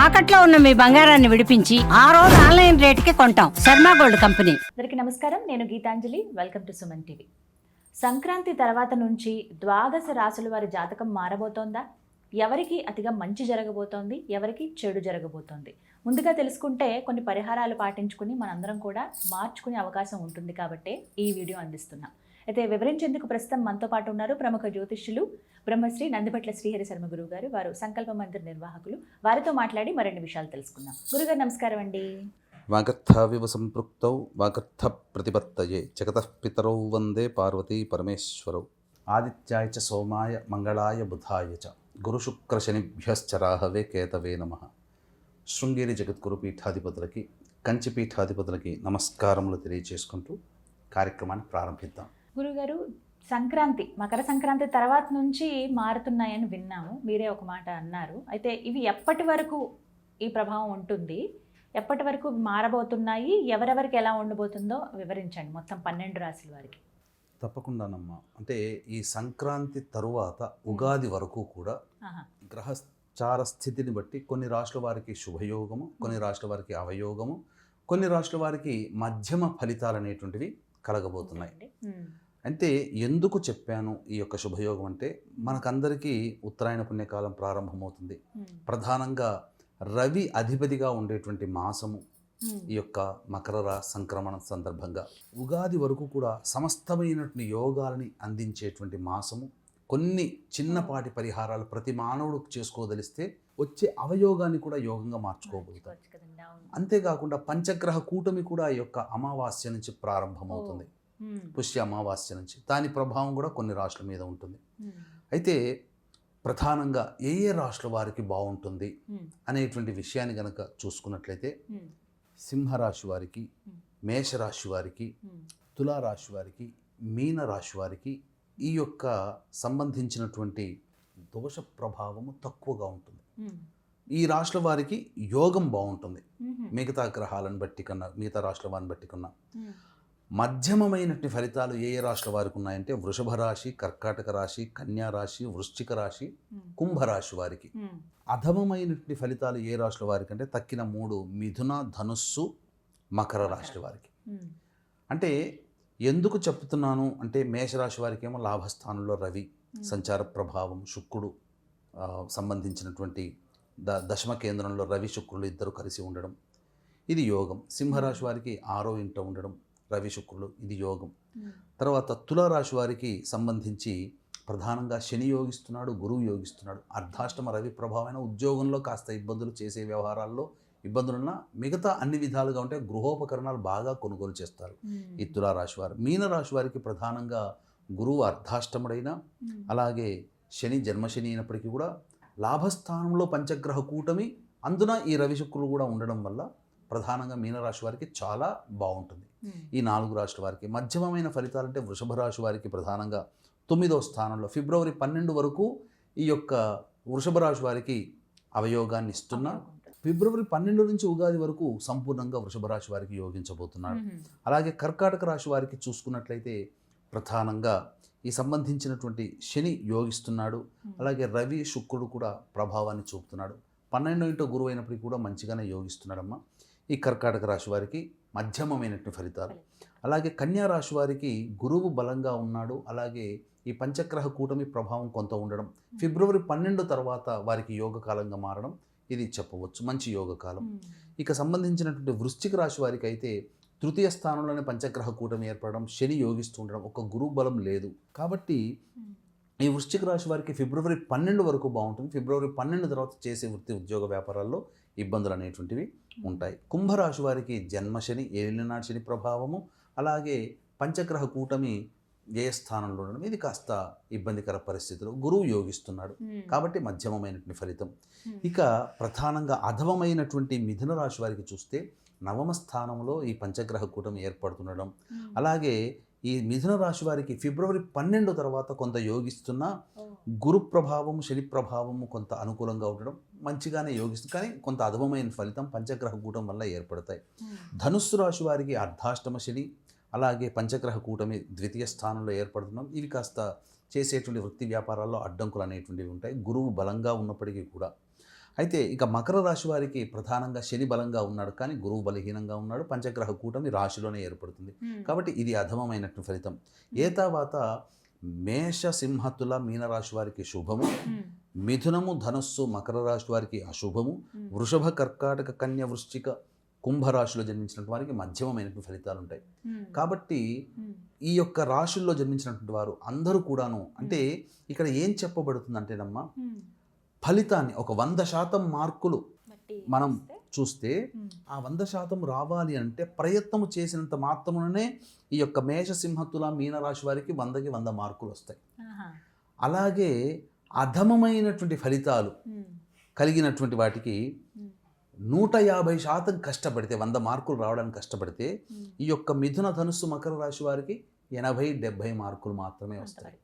తాకట్లో ఉన్న మీ బంగారాన్ని విడిపించి ఆ రోజు ఆన్లైన్ రేటుకి కొంటాం. Sharma gold company. అందరికీ నమస్కారం. నేను Geetanjali. Welcome to Suman TV. Sankranti తర్వాత నుంచి ద్వాదశ రాశుల వారి జాతకం మారబోతోందా? ఎవరికి అతిగా మంచి జరగబోతోంది, ఎవరికి చెడు జరగబోతోంది? ముందుగా తెలుసుకుంటే కొన్ని పరిహారాలు పాటించుకుని మనందరం కూడా మార్చుకునే అవకాశం ఉంటుంది కాబట్టి ఈ వీడియో అందిస్తున్నాం. అయితే వివరించేందుకు ప్రస్తుతం మనతో పాటు ఉన్నారు ప్రముఖ జ్యోతిష్యులు బ్రహ్మశ్రీ నందిపట్ల శ్రీహరి శర్మ గురువు గారు. వారు సంకల్ప మందిర్ నిర్వాహకులు. వారితో మాట్లాడి మరిన్ని విషయాలు తెలుసుకుందాం. గురుగారు నమస్కారం అండి. వాగర్థావివ సంపృక్తౌ వాగర్థ ప్రతిపత్తయే జగతః పితరౌ వందే పార్వతీ పరమేశ్వరౌ. ఆదిత్యాయ చ సోమాయ మంగళాయ బుధాయ చ గురుశుక్రశనిభ్యశ్చ రాహవే కేతవే నమః. శృంగేరి జగద్గురు పీఠాధిపతులకి, కంచి పీఠాధిపతులకి నమస్కారములు తెలియజేసుకుంటూ కార్యక్రమాన్ని ప్రారంభిద్దాం. గురుగారు, సంక్రాంతి, మకర సంక్రాంతి తర్వాత నుంచి మారుతున్నాయని విన్నాము. మీరే ఒక మాట అన్నారు. అయితే ఇవి ఎప్పటి వరకు ఈ ప్రభావం ఉంటుంది, ఎప్పటి వరకు మారబోతున్నాయి, ఎవరెవరికి ఎలా ఉండబోతుందో వివరించండి మొత్తం 12 రాశుల వారికి. తప్పకుండానమ్మా. అంటే ఈ సంక్రాంతి తరువాత ఉగాది వరకు కూడా గ్రహచార స్థితిని బట్టి కొన్ని రాష్ట్రాల వారికి శుభయోగము, కొన్ని రాష్ట్రాల వారికి అవయోగము, కొన్ని రాష్ట్రాల వారికి మధ్యమ ఫలితాలు అనేటువంటివి కలగబోతున్నాయి. అంటే ఎందుకు చెప్పాను ఈ యొక్క శుభయోగం అంటే, మనకందరికీ ఉత్తరాయణ పుణ్యకాలం ప్రారంభమవుతుంది. ప్రధానంగా రవి అధిపతిగా ఉండేటువంటి మాసము ఈ యొక్క మకర సంక్రమణ సందర్భంగా ఉగాది వరకు కూడా సమస్తమైనటువంటి యోగాలని అందించేటువంటి మాసము. కొన్ని చిన్నపాటి పరిహారాలు ప్రతి మానవుడు చేసుకోదలిస్తే వచ్చే అవయోగాన్ని కూడా యోగంగా మార్చుకోగలుగుతారు. అంతేకాకుండా పంచగ్రహ కూటమి కూడా ఈ యొక్క అమావాస్య నుంచి ప్రారంభమవుతుంది, పుష్య అమావాస్య నుంచి. దాని ప్రభావం కూడా కొన్ని రాష్ట్రాల మీద ఉంటుంది. అయితే ప్రధానంగా ఏ ఏ రాష్ట్రాల వారికి బాగుంటుంది అనేటువంటి విషయాన్ని కనుక చూసుకున్నట్లయితే, సింహరాశి వారికి, మేషరాశి వారికి, తులారాశి వారికి, మీనరాశి వారికి ఈ యొక్క సంబంధించినటువంటి దోష ప్రభావము తక్కువగా ఉంటుంది. ఈ రాష్ట్రాల వారికి యోగం బాగుంటుంది మిగతా గ్రహాలను బట్టి కన్నా, మిగతా రాష్ట్రాల వారిని బట్టి కన్నా. మధ్యమమైనటువంటి ఫలితాలు ఏ ఏ రాష్ట్రాల వారికి ఉన్నాయంటే, వృషభ రాశి, కర్కాటక రాశి, కన్యా రాశి, వృశ్చిక రాశి, కుంభరాశి వారికి. అధమమైనటువంటి ఫలితాలు ఏ రాష్ట్రాల వారికి అంటే తక్కిన 3 మిథున, ధనుస్సు, మకర రాశి వారికి. అంటే ఎందుకు చెప్తున్నాను అంటే, మేషరాశి వారికి ఏమో లాభస్థానంలో రవి సంచార ప్రభావం, శుక్రుడు సంబంధించినటువంటి దశమ కేంద్రంలో రవి శుక్రులు ఇద్దరు కలిసి ఉండడం, ఇది యోగం. సింహరాశి వారికి 6వ ఇంట ఉండడం రవి శుక్రులు, ఇది యోగం. తర్వాత తులారాశి వారికి సంబంధించి ప్రధానంగా శని యోగిస్తున్నాడు, గురువు యోగిస్తున్నాడు. అర్ధాష్టమ రవి ప్రభావమైన ఉద్యోగంలో కాస్త ఇబ్బందులు, చేసే వ్యవహారాల్లో ఇబ్బందులున్నా మిగతా అన్ని విధాలుగా ఉంటే గృహోపకరణాలు బాగా కొనుగోలు చేస్తారు ఈ తులారాశి వారు. మీనరాశి వారికి ప్రధానంగా గురువు అర్ధాష్టముడైన, అలాగే శని జన్మశని అయినప్పటికీ కూడా లాభస్థానంలో పంచగ్రహ కూటమి, అందున ఈ రవి శుక్రులు కూడా ఉండడం వల్ల ప్రధానంగా మీనరాశి వారికి చాలా బాగుంటుంది. ఈ 4 రాశుల వారికి మధ్యమమైన ఫలితాలు అంటే, వృషభ రాశి వారికి ప్రధానంగా 9వ స్థానంలో ఫిబ్రవరి 12 వరకు ఈ యొక్క వృషభ రాశి వారికి అవయోగాన్ని ఇస్తున్నా, ఫిబ్రవరి 12 నుంచి ఉగాది వరకు సంపూర్ణంగా వృషభ రాశి వారికి యోగించబోతున్నాడు. అలాగే కర్కాటక రాశి వారికి చూసుకున్నట్లయితే ప్రధానంగా ఈ సంబంధించినటువంటి శని యోగిస్తున్నాడు, అలాగే రవి శుక్రుడు కూడా ప్రభావాన్ని చూపుతున్నాడు. 12వ ఇంట గురువు అయినప్పటికీ కూడా మంచిగానే యోగిస్తున్నాడమ్మా ఈ కర్కాటక రాశి వారికి. మధ్యమమైనటువంటి ఫలితాలు. అలాగే కన్యా రాశి వారికి గురువు బలంగా ఉన్నాడు, అలాగే ఈ పంచగ్రహ కూటమి ప్రభావం కొంత ఉండడం, ఫిబ్రవరి 12 తర్వాత వారికి యోగకాలంగా మారడం, ఇది చెప్పవచ్చు మంచి యోగకాలం. ఇక సంబంధించినటువంటి వృశ్చిక రాశి వారికి అయితే 3య స్థానంలోనే పంచగ్రహ కూటమి ఏర్పడడం, శని యోగిస్తూ ఉండడం, ఒక గురువు బలం లేదు. కాబట్టి ఈ వృశ్చిక రాశి వారికి ఫిబ్రవరి 12 వరకు బాగుంటుంది. ఫిబ్రవరి 12 తర్వాత చేసే వృత్తి ఉద్యోగ వ్యాపారాల్లో ఇబ్బందులు అనేటువంటివి ఉంటాయి. కుంభరాశి వారికి జన్మశని, ఏలినాటి శని ప్రభావము, అలాగే పంచగ్రహ కూటమి ఏ స్థానంలో ఉండడం, ఇది కాస్త ఇబ్బందికర పరిస్థితులు. గురువు యోగిస్తున్నాడు కాబట్టి మధ్యమమైనటువంటి ఫలితం. ఇక ప్రధానంగా అధమమైనటువంటి మిథున రాశి వారికి చూస్తే 9వ స్థానంలో ఈ పంచగ్రహ కూటమి ఏర్పడుతుండడం, అలాగే ఈ మిథున రాశి వారికి ఫిబ్రవరి 12 తర్వాత కొంత యోగిస్తున్న గురు ప్రభావము, శని ప్రభావము కొంత అనుకూలంగా ఉండడం, మంచిగానే యోగిస్తుంది. కానీ కొంత అధమమైన ఫలితం పంచగ్రహ కూటం వల్ల ఏర్పడతాయి. ధనుస్సు రాశి వారికి అర్ధాష్టమ శని, అలాగే పంచగ్రహ కూటమి 2వ స్థానంలో ఏర్పడుతున్నాం. ఇవి కాస్త చేసేటువంటి వృత్తి వ్యాపారాల్లో అడ్డంకులు అనేటువంటివి ఉంటాయి, గురువు బలంగా ఉన్నప్పటికీ కూడా. అయితే ఇక మకర రాశి వారికి ప్రధానంగా శని బలంగా ఉన్నాడు, కానీ గురువు బలహీనంగా ఉన్నాడు. పంచగ్రహ కూటమి రాశిలోనే ఏర్పడుతుంది. కాబట్టి ఇది అధమమైనటువంటి ఫలితం. ఏ తర్వాత మేష సింహతుల మీనరాశి వారికి శుభము, మిథునము ధనస్సు మకర రాశి వారికి అశుభము, వృషభ కర్కాటక కన్య వృశ్చిక కుంభరాశిలో జన్మించినటువంటి వారికి మధ్యమమైనటువంటి ఫలితాలు ఉంటాయి. కాబట్టి ఈ యొక్క రాశుల్లో జన్మించినటువంటి వారు అందరూ కూడాను, అంటే ఇక్కడ ఏం చెప్పబడుతుందంటేనమ్మా, ఫలితాన్ని ఒక 100% మార్కులు మనం చూస్తే ఆ 100% రావాలి అంటే ప్రయత్నం చేసినంత మాత్రమునే ఈ యొక్క మేషసింహతుల మీనరాశి వారికి 100కి 100 మార్కులు వస్తాయి. అలాగే అధమమైనటువంటి ఫలితాలు కలిగినటువంటి వాటికి 150% కష్టపడితే, 100 మార్కులు రావడానికి కష్టపడితే, ఈ యొక్క మిథున ధనుస్సు మకర రాశి వారికి 80-70 మార్కులు మాత్రమే వస్తాయి.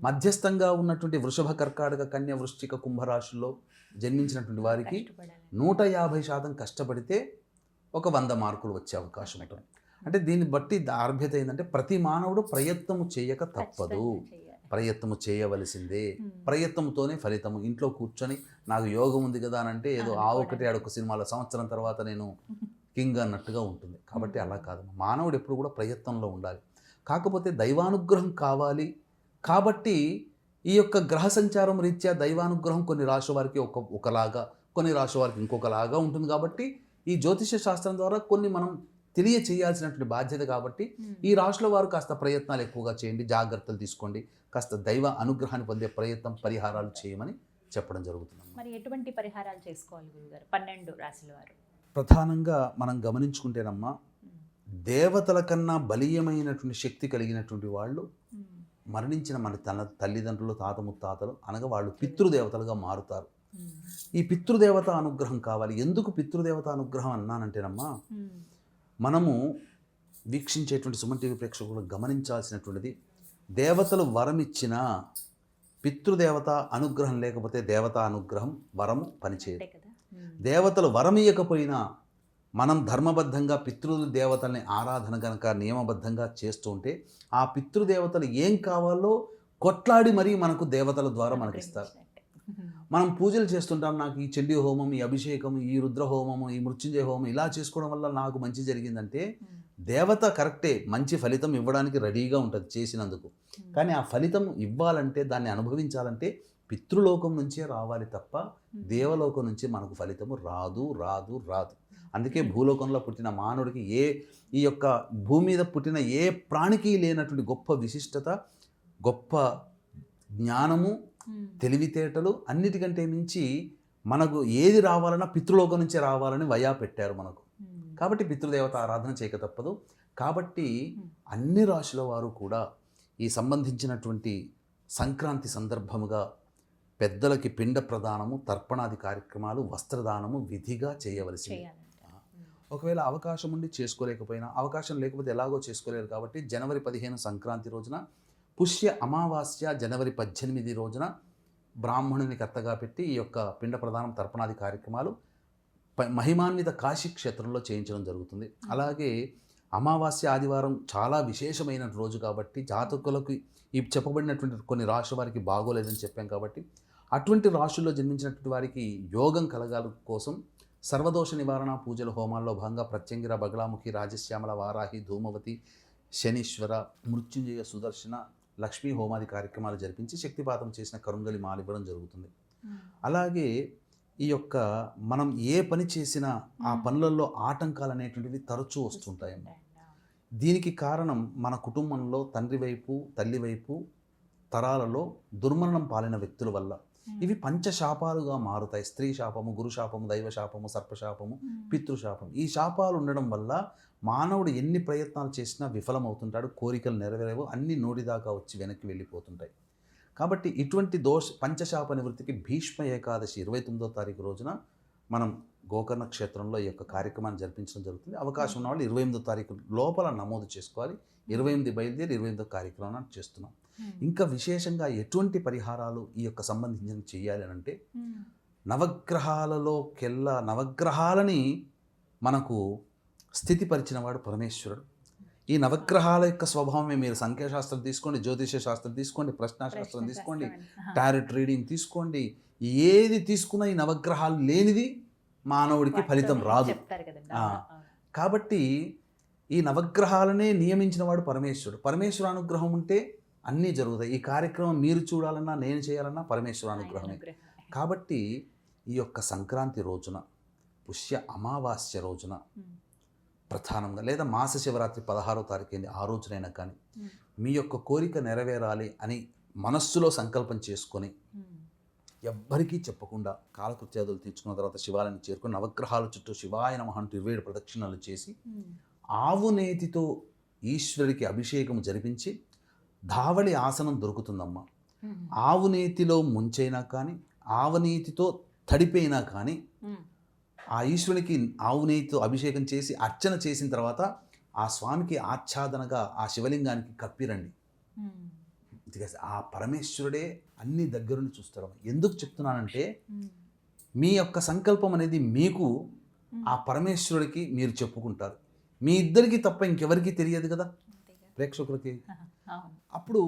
మధ్యస్థంగా ఉన్నటువంటి వృషభ కర్కాటక కన్య వృశ్చిక కుంభరాశుల్లో జన్మించినటువంటి వారికి 150% కష్టపడితే ఒక 100 మార్కులు వచ్చే అవకాశం ఉంటుంది. అంటే దీన్ని బట్టి అర్హత ఏంటంటే ప్రతి మానవుడు ప్రయత్నము చేయక తప్పదు, ప్రయత్నము చేయవలసిందే. ప్రయత్నంతోనే ఫలితము. ఇంట్లో కూర్చొని నాకు యోగం ఉంది కదా అని అంటే ఏదో ఆ ఒకటి ఆడొక సినిమాలో సంవత్సరం తర్వాత నేను కింగ్ అన్నట్టుగా ఉంటుంది. కాబట్టి అలా కాదు, మానవుడు ఎప్పుడు కూడా ప్రయత్నంలో ఉండాలి. కాకపోతే దైవానుగ్రహం కావాలి. కాబట్టి ఈ యొక్క గ్రహ సంచారం రీత్యా దైవానుగ్రహం కొన్ని రాశి వారికి ఒకలాగా, కొన్ని రాశి వారికి ఇంకొకలాగా ఉంటుంది. కాబట్టి ఈ జ్యోతిష శాస్త్రం ద్వారా కొన్ని మనం తెలియచేయాల్సినటువంటి బాధ్యత. కాబట్టి ఈ రాశుల వారు కాస్త ప్రయత్నాలు ఎక్కువగా చేయండి, జాగ్రత్తలు తీసుకోండి, కాస్త దైవ అనుగ్రహాన్ని పొందే ప్రయత్నం, పరిహారాలు చేయమని చెప్పడం జరుగుతుంది. మరి ఎటువంటి పరిహారాలు చేసుకోవాలి గురుగారు 12 రాశుల వారు? ప్రధానంగా మనం గమనించుకుంటేనమ్మా, దేవతల కన్నా బలీయమైనటువంటి శక్తి కలిగినటువంటి వాళ్ళు మరణించిన మన తల్లిదండ్రులు, తాత ముత్తాతలు అనగా వాళ్ళు పితృదేవతలుగా మారుతారు. ఈ పితృదేవత అనుగ్రహం కావాలి. ఎందుకు పితృదేవత అనుగ్రహం అన్నానంటేనమ్మా, మనము వీక్షించేటువంటి సుమన్ టీవీ ప్రేక్షకులు గమనించాల్సినటువంటిది, దేవతలు వరం ఇచ్చిన పితృదేవత అనుగ్రహం లేకపోతే దేవత అనుగ్రహం వరము పనిచేయదు. దేవతలు వరం ఇవ్వకపోయినా మనం ధర్మబద్ధంగా పితృదేవతల్ని ఆరాధన కనుక నియమబద్ధంగా చేస్తూ ఉంటే ఆ పితృదేవతలు ఏం కావాలో కొట్లాడి మరీ మనకు దేవతల ద్వారా మనకిస్తారు. మనం పూజలు చేస్తుంటాం, నాకు ఈ చండీ హోమం, ఈ అభిషేకం, ఈ రుద్ర హోమము, ఈ మృత్యుంజయ హోమం ఇలా చేసుకోవడం వల్ల నాకు మంచి జరిగిందంటే దేవత కరెక్టే, మంచి ఫలితం ఇవ్వడానికి రెడీగా ఉంటుంది చేసినందుకు. కానీ ఆ ఫలితం ఇవ్వాలంటే, దాన్ని అనుభవించాలంటే పితృలోకం నుంచే రావాలి తప్ప దేవలోకం నుంచి మనకు ఫలితము రాదు రాదు రాదు. అందుకే భూలోకంలో పుట్టిన మానవుడికి ఈ యొక్క భూమి మీద పుట్టిన ఏ ప్రాణికి లేనటువంటి గొప్ప విశిష్టత, గొప్ప జ్ఞానము, తెలివితేటలు, అన్నిటికంటే మించి మనకు ఏది రావాలన్నా పితృలోకం నుంచే రావాలని వయా పెట్టారు మనకు. కాబట్టి పితృదేవత ఆరాధన చేయక తప్పదు. కాబట్టి అన్ని రాశుల వారు కూడా ఈ సంబంధించినటువంటి సంక్రాంతి సందర్భముగా పెద్దలకి పిండ ప్రదానము, తర్పణాది కార్యక్రమాలు, వస్త్రదానము విధిగా చేయవలసింది. ఒకవేళ అవకాశం ఉండి చేసుకోలేకపోయినా, అవకాశం లేకపోతే ఎలాగో చేసుకోలేరు. కాబట్టి జనవరి 15 సంక్రాంతి రోజున, పుష్య అమావాస్య జనవరి 18 రోజున బ్రాహ్మణుని కర్తగా పెట్టి ఈ యొక్క పిండ ప్రదానం, తర్పణాది కార్యక్రమాలు మహిమాన్విత కాశీ క్షేత్రంలో చేయించడం జరుగుతుంది. అలాగే అమావాస్య ఆదివారం చాలా విశేషమైన రోజు కాబట్టి జాతకులకు ఈ చెప్పబడినటువంటి కొన్ని రాశుల వారికి బాగోలేదని చెప్పాం. కాబట్టి అటువంటి రాశుల్లో జన్మించినటువంటి వారికి యోగం కలగాల కోసం సర్వదోష నివారణ పూజల హోమాల్లో భాగంగా ప్రత్యంగిర, బగలాముఖి, రాజశ్యామల, వారాహి, ధూమవతి, శనీశ్వర, మృత్యుంజయ, సుదర్శన, లక్ష్మీ హోమాది కార్యక్రమాలు జరిపించి శక్తిపాతం చేసిన కరుంగలి మాల ఇవ్వడం జరుగుతుంది. అలాగే ఈ యొక్క మనం ఏ పని చేసినా ఆ పనులలో ఆటంకాలు అనేటువంటివి తరచూ వస్తుంటాయన్న. దీనికి కారణం మన కుటుంబంలో తండ్రి వైపు, తల్లి వైపు తరాలలో దుర్మరణం పాలిన వ్యక్తుల వల్ల. ఇవి పంచశాపాలుగా మారుతాయి. స్త్రీ శాపము, గురు శాపము, దైవ శాపము, సర్పశాపము, పితృశాపం. ఈ శాపాలు ఉండడం వల్ల మానవుడు ఎన్ని ప్రయత్నాలు చేసినా విఫలమవుతుంటాడు. కోరికలు నెరవేరవు, అన్ని నోటిదాకా వచ్చి వెనక్కి వెళ్ళిపోతుంటాయి. కాబట్టి ఇటువంటి పంచశాప నివృత్తికి భీష్మ ఏకాదశి 29వ తారీఖు రోజున మనం గోకర్ణ క్షేత్రంలో ఈ యొక్క కార్యక్రమాన్ని జరిపించడం జరుగుతుంది. అవకాశం ఉన్న వాళ్ళు 28వ తారీఖు లోపల నమోదు చేసుకోవాలి. 28 బయలుదేరి 28వ కార్యక్రమాన్ని చేస్తున్నాం. ఇంకా విశేషంగా ఎటువంటి పరిహారాలు ఈ యొక్క సంబంధించిన చేయాలి అని అంటే, నవగ్రహాలని మనకు స్థితిపరిచిన వాడు పరమేశ్వరుడు. ఈ నవగ్రహాల యొక్క స్వభావమే, మీరు సంఖ్యాశాస్త్రం తీసుకోండి, జ్యోతిష శాస్త్రం తీసుకోండి, ప్రశ్నాశాస్త్రం తీసుకోండి, టారెట్ రీడింగ్ తీసుకోండి, ఏది తీసుకున్న ఈ నవగ్రహాలు లేనిది మానవుడికి ఫలితం రాదు. చెప్తారు కదండి. ఆ. కాబట్టి ఈ నవగ్రహాలనే నియమించిన వాడు పరమేశ్వరుడు. పరమేశ్వర అనుగ్రహం ఉంటే అన్నీ జరుగుతాయి. ఈ కార్యక్రమం మీరు చూడాలన్నా నేను చేయాలన్నా పరమేశ్వర అనుగ్రహమే. కాబట్టి ఈ యొక్క సంక్రాంతి రోజున, పుష్య అమావాస్య రోజున ప్రధానంగా, లేదా మాస శివరాత్రి 16వ తారీఖు అయింది, ఆ రోజునైనా కానీ మీ యొక్క కోరిక నెరవేరాలి అని మనస్సులో సంకల్పం చేసుకొని ఎవ్వరికీ చెప్పకుండా కాలకృత్యాదులు తీర్చుకున్న తర్వాత శివాలయాన్ని చేరుకుని నవగ్రహాల చుట్టూ శివాయ నమః అంటూ 27 ప్రదక్షిణలు చేసి ఆవు నేతితో ఈశ్వరుడికి అభిషేకం జరిపించి ధావళి ఆసనం దొరుకుతుందమ్మా. ఆవు నేతిలో ముంచైనా కానీ ఆవు నేతితో తడిపోయినా కానీ ఆ ఈశ్వరునికి ఆవు నేతితో అభిషేకం చేసి అర్చన చేసిన తర్వాత ఆ స్వామికి ఆచ్ఛాదనగా ఆ శివలింగానికి కప్పిరండి. ఆ పరమేశ్వరుడే అన్ని దగ్గరుండి చూస్తాడు. ఎందుకు చెప్తున్నానంటే మీ యొక్క సంకల్పం అనేది మీకు ఆ పరమేశ్వరుడికి మీరు చెప్పుకుంటారు. మీ ఇద్దరికి తప్ప ఇంకెవరికి తెలియదు కదా ప్రేక్షకులకి. అప్పుడు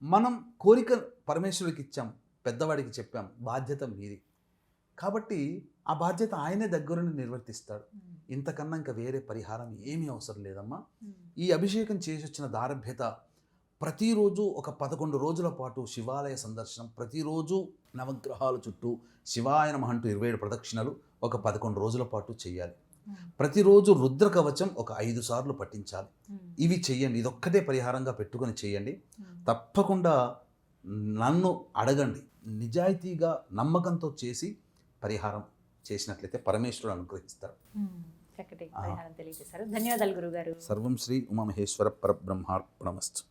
మనం కోరిక పరమేశ్వరుడికి ఇచ్చాం, పెద్దవాడికి చెప్పాం, బాధ్యత మీది. కాబట్టి ఆ బాధ్యత ఆయనే దగ్గరుండి నిర్వర్తిస్తాడు. ఇంతకన్నా ఇంకా వేరే పరిహారం ఏమీ అవసరం లేదమ్మా. ఈ అభిషేకం చేసి వచ్చిన దారభ్యత ప్రతిరోజు ఒక 11 రోజుల పాటు శివాలయ సందర్శనం, ప్రతిరోజు నవగ్రహాల చుట్టూ శివాయ నమః అంటూ 27 ప్రదక్షిణలు ఒక 11 రోజుల పాటు చేయాలి. ప్రతిరోజు రుద్ర కవచం ఒక 5 సార్లు పఠించాలి. ఇవి చెయ్యండి. ఇదొక్కటే పరిహారంగా పెట్టుకొని చేయండి. తప్పకుండా నన్ను అడగండి. నిజాయితీగా నమ్మకంతో చేసి పరిహారం చేసినట్లయితే పరమేశ్వరుడు అనుగ్రహిస్తాడు. చక్కటి పరిహారం తెలియజేశారు. ధన్యవాదాలు గురుగారు. సర్వం శ్రీ ఉమామహేశ్వర పరబ్రహ్మార్పణమస్తు.